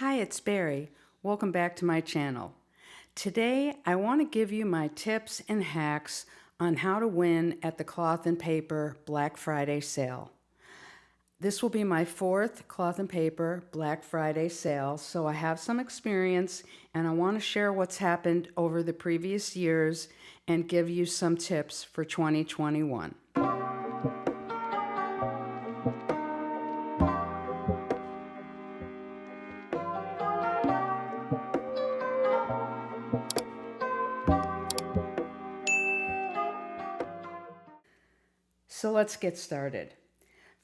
Hi, it's Barry. Welcome back to my channel. Today, I want to give you my tips and hacks on how to win at the Cloth and Paper Black Friday sale. This will be my fourth Cloth and Paper Black Friday sale, so I have some experience and I want to share what's happened over the previous years and give you some tips for 2021. So let's get started.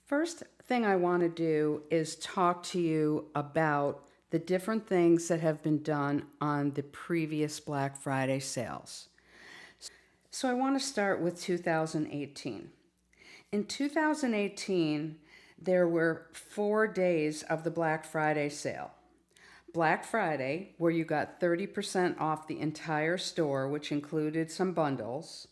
First thing I want to do is talk to you about the different things that have been done on the previous Black Friday sales. So I want to start with 2018. In 2018, there were 4 days of the Black Friday sale. Black Friday, where you got 30% off the entire store, which included some bundles.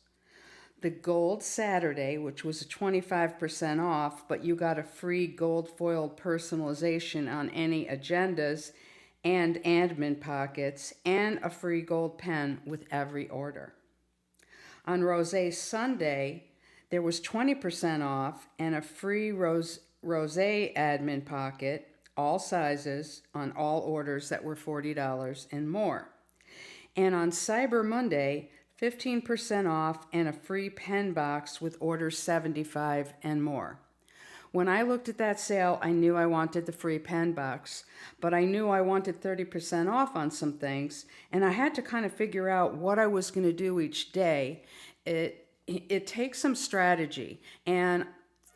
The Gold Saturday, which was 25% off, but you got a free gold foiled personalization on any agendas and admin pockets, and a free gold pen with every order. On Rosé Sunday, there was 20% off and a free Rosé admin pocket, all sizes, on all orders that were $40 and more. And on Cyber Monday, 15% off and a free pen box with orders 75 and more. When I looked at that sale, I knew I wanted the free pen box, but I knew I wanted 30% off on some things, and I had to kind of figure out what I was going to do each day. It takes some strategy, and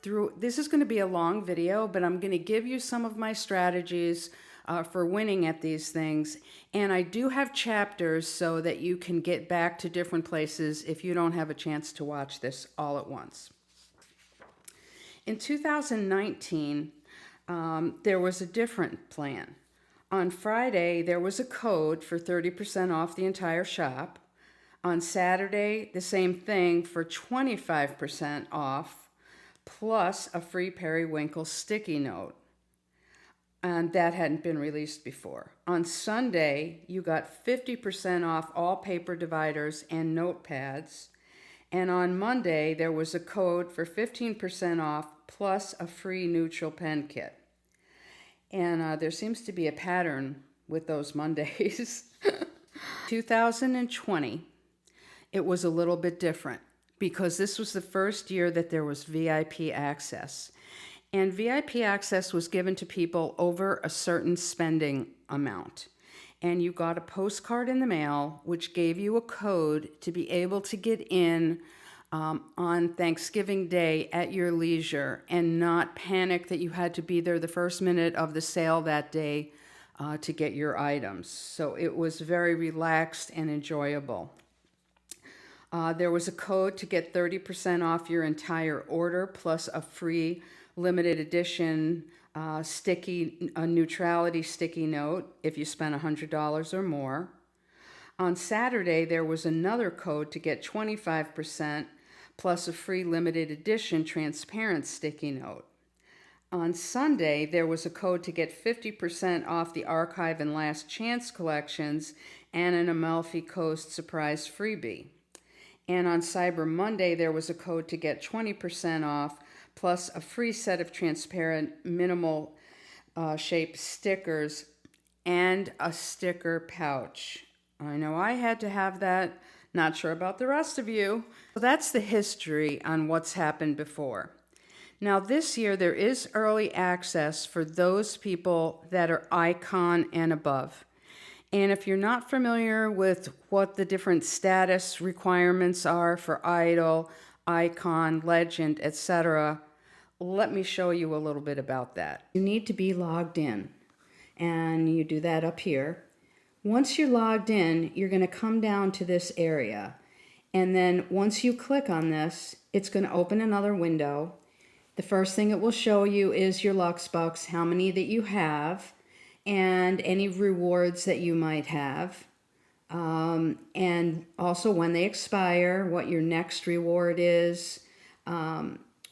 this is going to be a long video, but I'm going to give you some of my strategies for winning at these things. And I do have chapters so that you can get back to different places if you don't have a chance to watch this all at once. In 2019, there was a different plan. On Friday, there was a code for 30% off the entire shop. On Saturday, the same thing for 25% off, plus a free Periwinkle sticky note. And that hadn't been released before. On Sunday, you got 50% off all paper dividers and notepads. And on Monday, there was a code for 15% off plus a free neutral pen kit. And there seems to be a pattern with those Mondays. 2020, it was a little bit different because this was the first year that there was VIP access. And VIP access was given to people over a certain spending amount. And you got a postcard in the mail, which gave you a code to be able to get in on Thanksgiving Day at your leisure and not panic that you had to be there the first minute of the sale that day to get your items. So it was very relaxed and enjoyable. There was a code to get 30% off your entire order plus a free limited edition neutrality sticky note if you spent $100 or more. On Saturday, there was another code to get 25% plus a free limited edition transparent sticky note. On Sunday, there was a code to get 50% off the Archive and Last Chance collections and an Amalfi Coast surprise freebie. And on Cyber Monday, there was a code to get 20% off plus a free set of transparent minimal shaped stickers and a sticker pouch. I know I had to have that. Not sure about the rest of you. So that's the history on what's happened before. Now this year there is early access for those people that are icon and above. And if you're not familiar with what the different status requirements are for idol, icon, legend, etc., let me show you a little bit about that. You need to be logged in, and you do that up here. Once you're logged in, you're going to come down to this area, and then once you click on this, it's going to open another window. The first thing it will show you is your Luxbucks, how many that you have, and any rewards that you might have, and also when they expire, what your next reward is,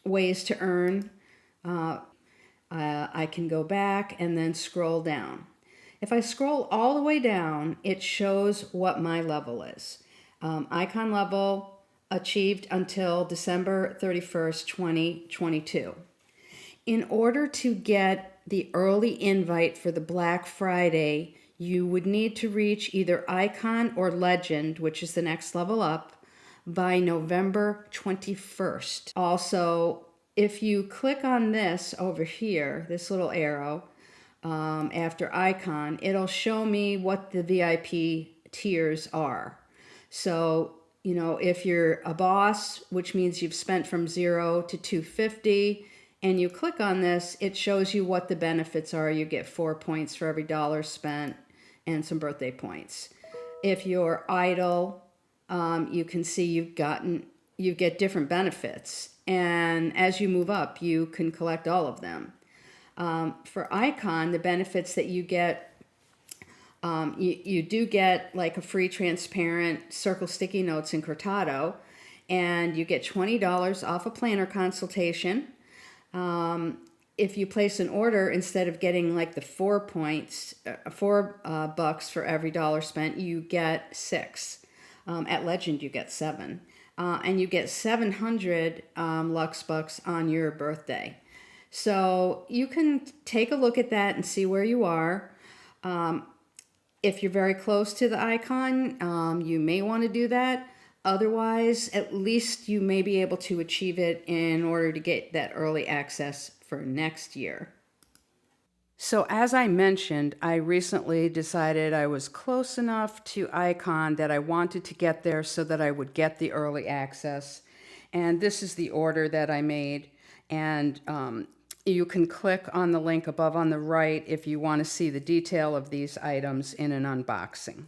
ways to earn. I can go back and then scroll down. If I scroll all the way down, it shows what my level is. Icon level achieved until December 31st, 2022. In order to get the early invite for the Black Friday, you would need to reach either Icon or Legend, which is the next level up, by November 21st. Also, if you click on this over here, this little arrow, after Icon, it'll show me what the VIP tiers are. So, you know, if you're a boss, which means you've spent from 0 to 250, and you click on this, it shows you what the benefits are. You get 4 points for every dollar spent and some birthday points. If you're idle, you can see you get different benefits. And as you move up, you can collect all of them. For Icon, the benefits that you get, you do get like a free transparent circle sticky notes in Cortado, and you get $20 off a planner consultation. If you place an order, instead of getting like the 4 points, $4 for every dollar spent, you get 6. At Legend, you get 7. And you get 700 Lux Bucks on your birthday. So you can take a look at that and see where you are. If you're very close to the icon, you may want to do that. Otherwise, at least you may be able to achieve it in order to get that early access for next year. So as I mentioned, I recently decided I was close enough to Icon that I wanted to get there so that I would get the early access. And this is the order that I made. And you can click on the link above on the right if you want to see the detail of these items in an unboxing.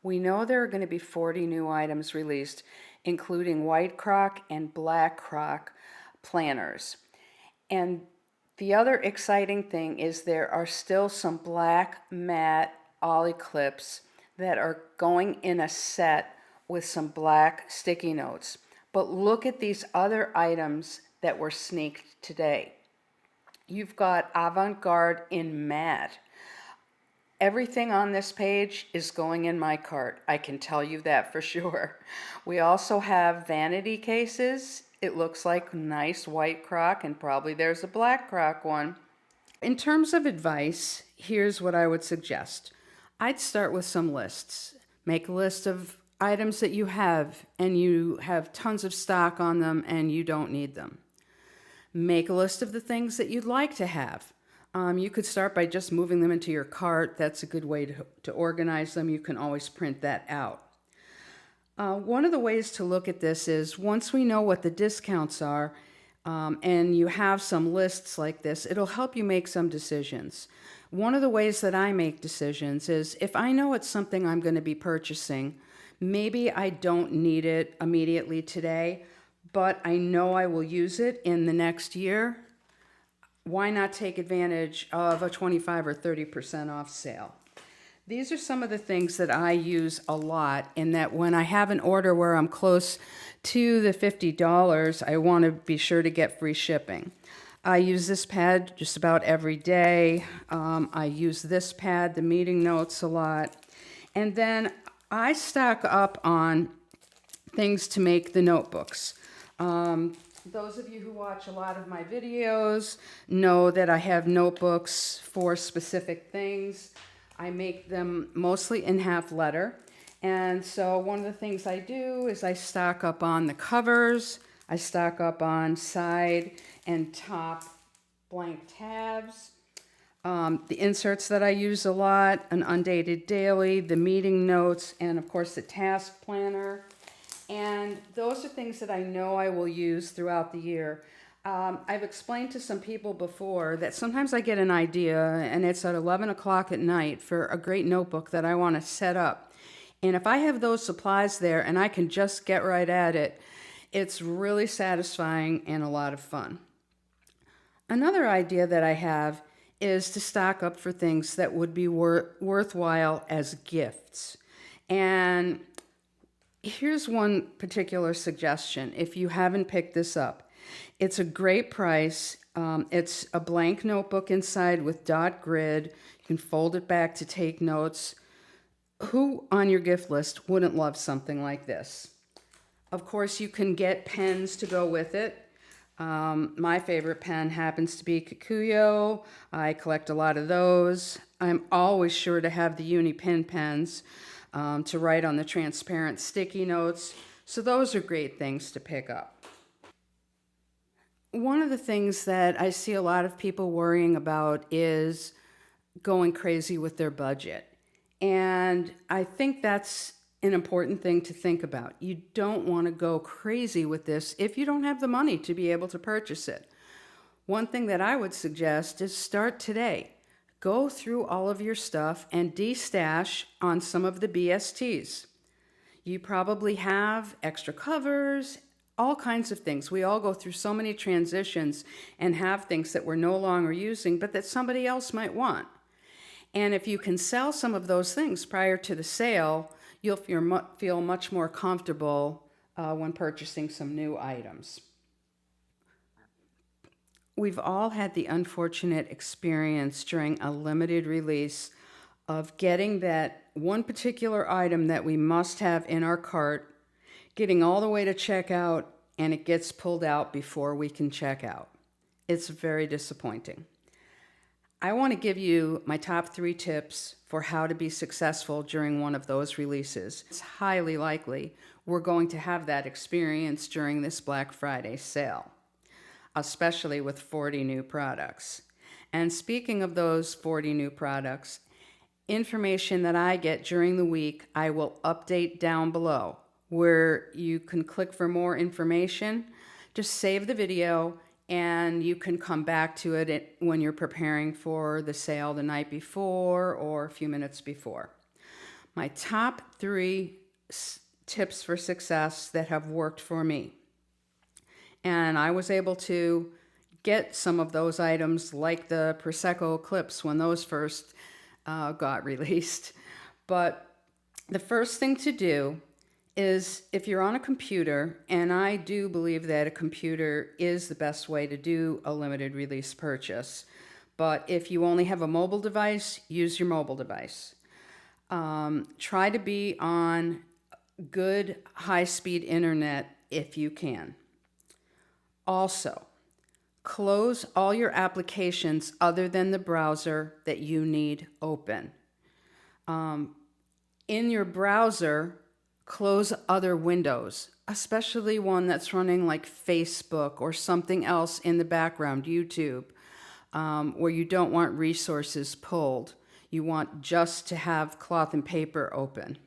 We know there are going to be 40 new items released, including white Croc and black Croc planners. And the other exciting thing is there are still some black matte ollie clips that are going in a set with some black sticky notes. But look at these other items that were sneaked today. You've got Avant Garde in matte. Everything on this page is going in my cart. I can tell you that for sure. We also have Vanity cases. It looks like nice white Croc, and probably there's a black Croc one. In terms of advice, here's what I would suggest. I'd start with some lists. Make a list of items that you have, and you have tons of stock on them and you don't need them. Make a list of the things that you'd like to have. You could start by just moving them into your cart. That's a good way to organize them. You can always print that out. One of the ways to look at this is once we know what the discounts are, and you have some lists like this, it'll help you make some decisions. One of the ways that I make decisions is if I know it's something I'm going to be purchasing, maybe I don't need it immediately today, but I know I will use it in the next year. Why not take advantage of a 25 or 30% off sale? These are some of the things that I use a lot, in that when I have an order where I'm close to the $50, I want to be sure to get free shipping. I use this pad just about every day. I use this pad, the meeting notes, a lot. And then I stack up on things to make the notebooks. Those of you who watch a lot of my videos know that I have notebooks for specific things. I make them mostly in half letter. And so one of the things I do is I stock up on the covers. I stock up on side and top blank tabs. The inserts that I use a lot, an undated daily, the meeting notes, and of course the task planner. And those are things that I know I will use throughout the year. I've explained to some people before that sometimes I get an idea and it's at 11 o'clock at night for a great notebook that I want to set up. And if I have those supplies there and I can just get right at it, it's really satisfying and a lot of fun. Another idea that I have is to stock up for things that would be worthwhile as gifts. And here's one particular suggestion, if you haven't picked this up. It's a great price. It's a blank notebook inside with dot grid. You can fold it back to take notes. Who on your gift list wouldn't love something like this? Of course, you can get pens to go with it. My favorite pen happens to be Kikuyo. I collect a lot of those. I'm always sure to have the Uni Pen pens to write on the transparent sticky notes. So those are great things to pick up. One of the things that I see a lot of people worrying about is going crazy with their budget. And I think that's an important thing to think about. You don't want to go crazy with this if you don't have the money to be able to purchase it. One thing that I would suggest is start today. Go through all of your stuff and de-stash on some of the BSTs. You probably have extra covers, all kinds of things. We all go through so many transitions and have things that we're no longer using, but that somebody else might want. And if you can sell some of those things prior to the sale, you'll feel much more comfortable when purchasing some new items. We've all had the unfortunate experience during a limited release of getting that one particular item that we must have in our cart, getting all the way to checkout, and it gets pulled out before we can check out. It's very disappointing. I want to give you my top 3 tips for how to be successful during one of those releases. It's highly likely we're going to have that experience during this Black Friday sale, especially with 40 new products. And speaking of those 40 new products, information that I get during the week, I will update down below where you can click for more information. Just save the video and you can come back to it when you're preparing for the sale the night before or a few minutes before. My top 3 tips for success that have worked for me. And I was able to get some of those items like the Prosecco clips when those first got released. But the first thing to do is if you're on a computer, and I do believe that a computer is the best way to do a limited release purchase, but if you only have a mobile device, use your mobile device. Try to be on good high-speed internet if you can. Also, close all your applications other than the browser that you need open. In your browser, close other windows, especially one that's running like Facebook or something else in the background, YouTube, where you don't want resources pulled. You want just to have cloth and paper open.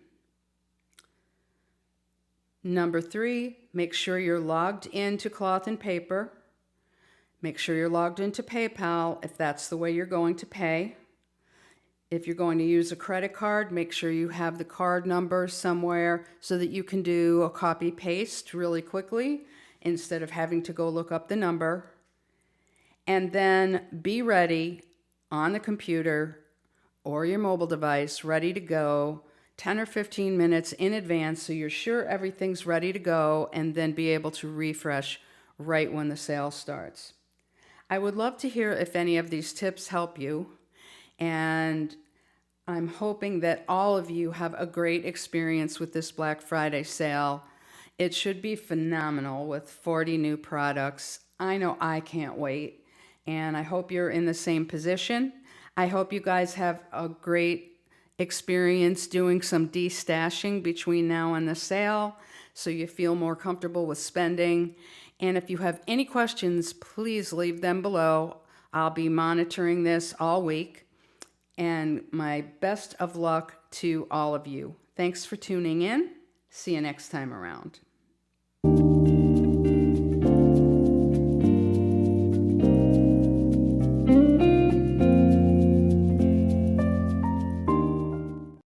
Number 3, make sure you're logged into cloth and paper. Make sure you're logged into PayPal if that's the way you're going to pay. If you're going to use a credit card, make sure you have the card number somewhere so that you can do a copy paste really quickly instead of having to go look up the number. And then be ready on the computer or your mobile device, ready to go 10 or 15 minutes in advance so you're sure everything's ready to go, and then be able to refresh right when the sale starts. I would love to hear if any of these tips help you. And I'm hoping that all of you have a great experience with this Black Friday sale. It should be phenomenal with 40 new products. I know I can't wait, and I hope you're in the same position. I hope you guys have a great experience doing some de-stashing between now and the sale so you feel more comfortable with spending. And if you have any questions, please leave them below. I'll be monitoring this all week. And my best of luck to all of you. Thanks for tuning in. See you next time around.